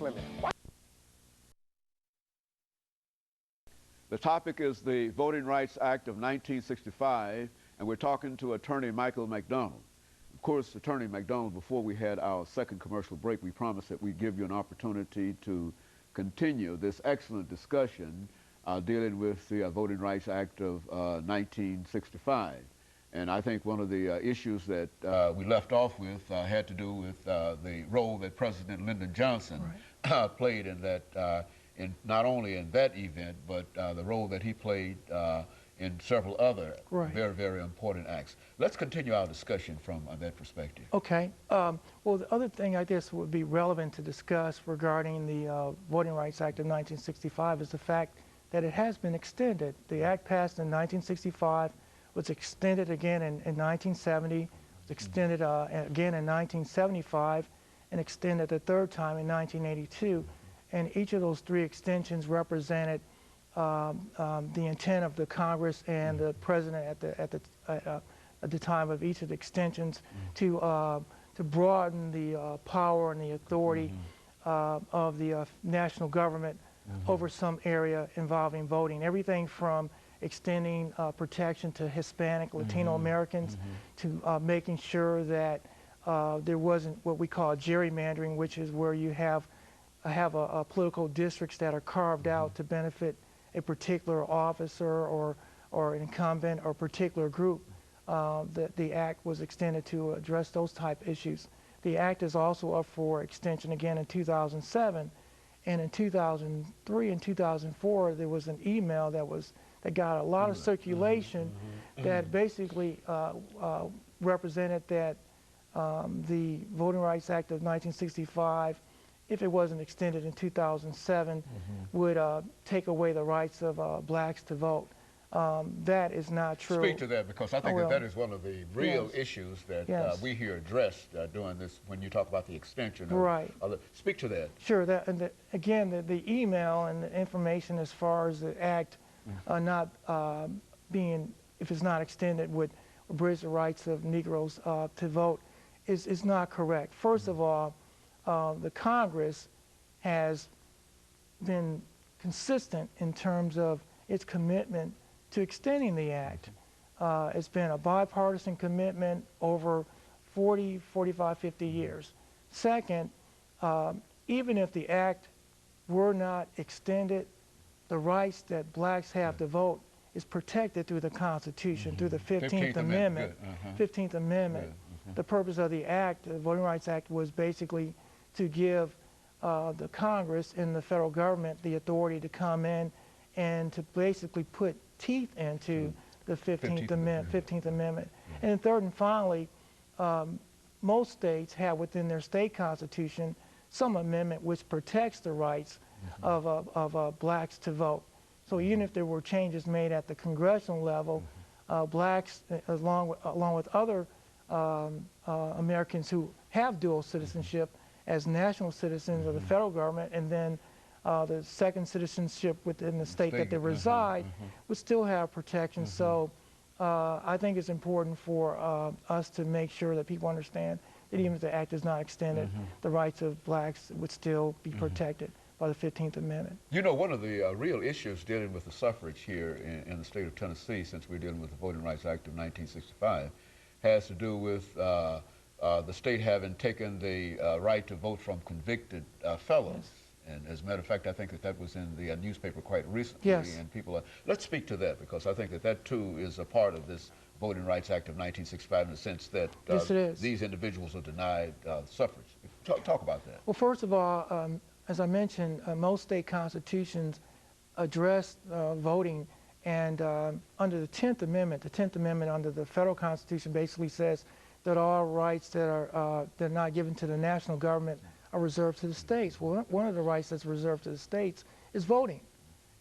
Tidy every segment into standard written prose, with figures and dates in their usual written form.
limit. The topic is the Voting Rights Act of 1965, and we're talking to attorney Michael McDonald. Of course, Attorney McDonald, before we had our second commercial break, we promised that we'd give you an opportunity to continue this excellent discussion dealing with the Voting Rights Act of 1965. And I think one of the issues that we left off with had to do with the role that President Lyndon Johnson played in that, not only in that event, but the role that he played in several other very, very important acts. Let's continue our discussion from that perspective. Okay. Well, the other thing I guess would be relevant to discuss regarding the Voting Rights Act of 1965 is the fact that it has been extended. The act passed in 1965, was extended again in 1970, was extended again in 1975, and extended the third time in 1982. And each of those three extensions represented the intent of the Congress and the President at the time of each of the extensions to broaden the power and the authority of the national government over some area involving voting. Everything from extending protection to Hispanic, Latino Americans, to making sure that there wasn't what we call gerrymandering, which is where you have political districts that are carved out to benefit a particular officer or an incumbent or particular group. The act was extended to address those type issues. The act is also up for extension again in 2007, and in 2003 and 2004 there was an email that got a lot of circulation that basically represented that the Voting Rights Act of 1965, if it wasn't extended in 2007, would take away the rights of blacks to vote. That is not true. Speak to that, because I think that is one of the real issues that we hear addressed during this, when you talk about the extension. Speak to that. Sure. Again, the email and the information as far as the act not being, if it's not extended, would abridge the rights of Negroes to vote is not correct. First of all, the Congress has been consistent in terms of its commitment to extending the act. It's been a bipartisan commitment over 40, 45, 50 years. Second, even if the act were not extended, the rights that blacks have to vote is protected through the Constitution, through the 15th Amendment. 15th Amendment. The purpose of the act, the Voting Rights Act, was basically to give the Congress and the federal government the authority to come in and to basically put teeth into the 15th Amendment. And then third and finally, most states have within their state constitution some amendment which protects the rights of blacks to vote. So even if there were changes made at the congressional level, blacks, along with other Americans who have dual citizenship as national citizens of the federal government, and then the second citizenship within the state that they reside, would still have protection. So I think it's important for us to make sure that people understand that even if the act is not extended, the rights of blacks would still be protected by the 15th Amendment. You know, one of the real issues dealing with the suffrage here in the state of Tennessee, since we're dealing with the Voting Rights Act of 1965, has to do with the state having taken the right to vote from convicted felons. And as a matter of fact, I think that was in the newspaper quite recently. And people let's speak to that, because I think that too is a part of this Voting Rights Act of 1965 in the sense that these individuals are denied suffrage. Talk about that. Well, first of all, as I mentioned, most state constitutions address voting, and under the 10th Amendment under the federal constitution basically says that all rights that are not given to the national government are reserved to the states. Well, one of the rights that's reserved to the states is voting.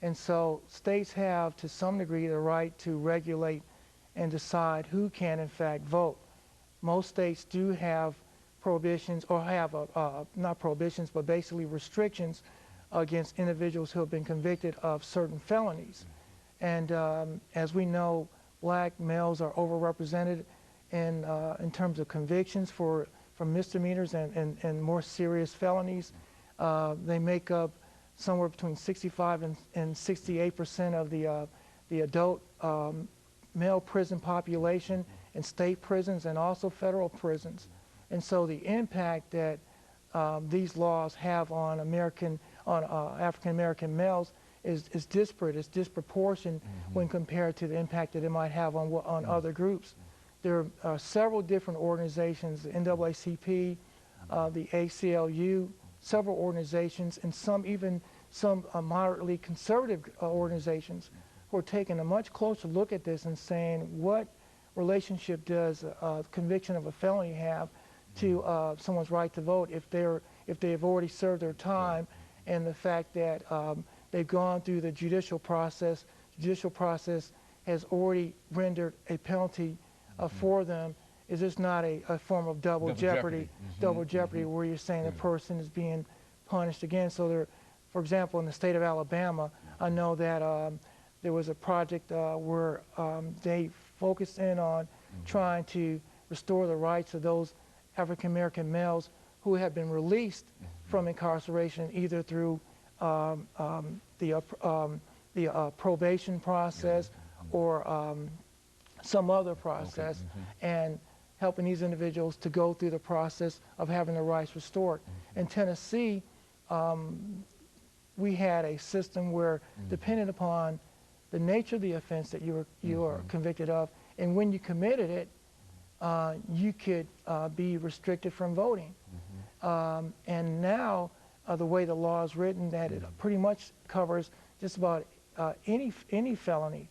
And so states have, to some degree, the right to regulate and decide who can, in fact, vote. Most states do have prohibitions, or have, not prohibitions, but basically restrictions against individuals who have been convicted of certain felonies. And as we know, black males are overrepresented in terms of convictions for misdemeanors and more serious felonies. They make up somewhere between 65 and 68% of the adult male prison population in state prisons and also federal prisons. And so the impact that these laws have on African American males is disparate, it's disproportionate when compared to the impact that it might have on other groups. There are several different organizations, the NAACP, the ACLU, several organizations, and some moderately conservative organizations who are taking a much closer look at this and saying, what relationship does conviction of a felony have to someone's right to vote if they've already served their time, and the fact that they've gone through the judicial process. The judicial process has already rendered a penalty for them. Is this not a form of double jeopardy? Double jeopardy, where you're saying the person is being punished again. So there, for example, in the state of Alabama, I know that there was a project where they focused in on trying to restore the rights of those African American males who have been released from incarceration, either through the probation process or some other process, and helping these individuals to go through the process of having their rights restored. In Tennessee, we had a system where, depending upon the nature of the offense that you were convicted of, and when you committed it, you could be restricted from voting. And now, the way the law is written, that it pretty much covers just about any felony.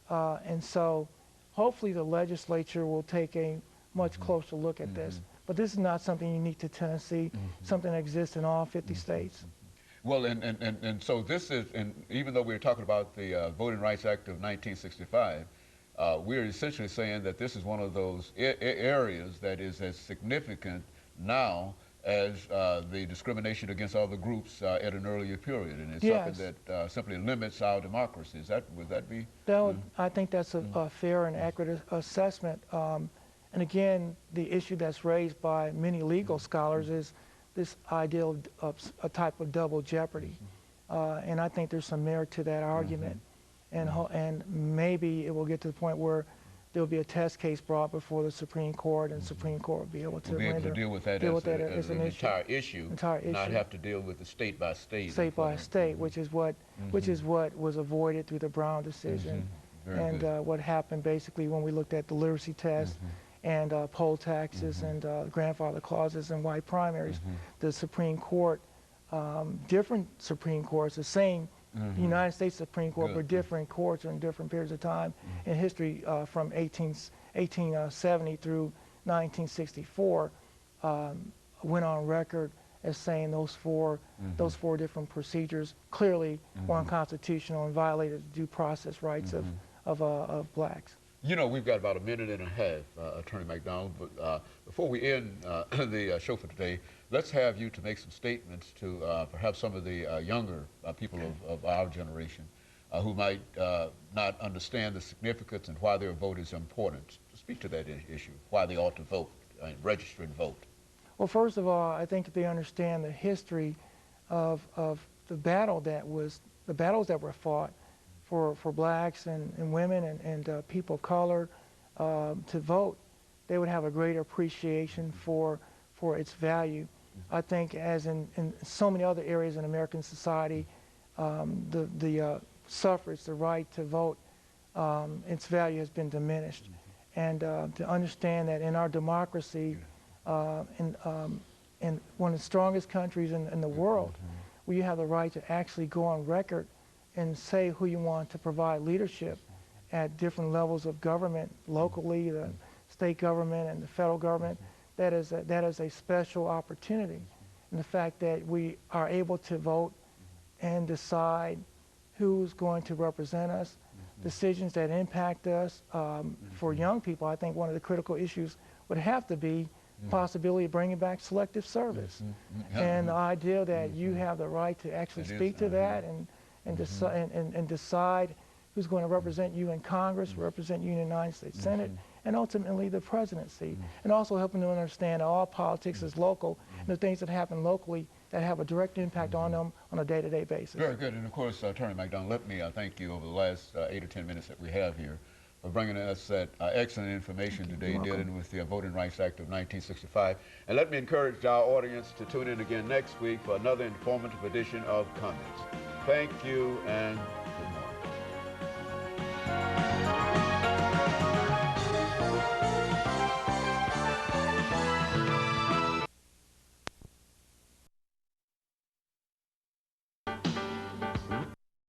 And so hopefully the legislature will take a much closer look at this. But this is not something unique to Tennessee, something that exists in all 50 states. Well, and so this is, and even though we're talking about the Voting Rights Act of 1965, we're essentially saying that this is one of those areas that is as significant now as the discrimination against other groups at an earlier period, and it's something that simply limits our democracy. Would that be? I think that's a fair and accurate assessment. And again, the issue that's raised by many legal scholars is this idea of a type of double jeopardy. And I think there's some merit to that argument. And maybe it will get to the point where there will be a test case brought before the Supreme Court, and the Supreme Court will be able to deal with that as an entire issue, not have to deal with the state by state. State by state, which is what was avoided through the Brown decision. And what happened basically when we looked at the literacy test and poll taxes and grandfather clauses and white primaries, the Supreme Court, different Supreme Courts, the same United States Supreme Court, but different courts in different periods of time in history, from 1870 through 1964, went on record as saying those four different procedures clearly were unconstitutional and violated the due process rights of blacks. You know, we've got about a minute and a half, Attorney McDonald, but before we end the show for today, let's have you to make some statements to perhaps some of the younger people of our generation who might not understand the significance and why their vote is important. Speak to that issue, why they ought to vote, register and vote. Well, first of all, I think if they understand the history of the battles that were fought for blacks and women and people of color to vote, they would have a greater appreciation for its value. I think, as in so many other areas in American society, the suffrage, the right to vote, its value has been diminished. And to understand that in our democracy, in one of the strongest countries in the world, where you have the right to actually go on record and say who you want to provide leadership at different levels of government, locally, the state government and the federal government, that is a special opportunity. And the fact that we are able to vote and decide who's going to represent us, decisions that impact us. For young people, I think one of the critical issues would have to be possibility of bringing back selective service. And the idea that you have the right to actually speak to that and decide who's going to represent you in Congress, represent you in the United States Senate, and ultimately the presidency. And also helping them understand that all politics is local, and the things that happen locally that have a direct impact on them on a day-to-day basis. Very good. And of course, Attorney McDonald, let me thank you over the last 8 or 10 minutes that we have here for bringing us that excellent information today dealing with the Voting Rights Act of 1965. And let me encourage our audience to tune in again next week for another informative edition of Comments. Thank you and good morning.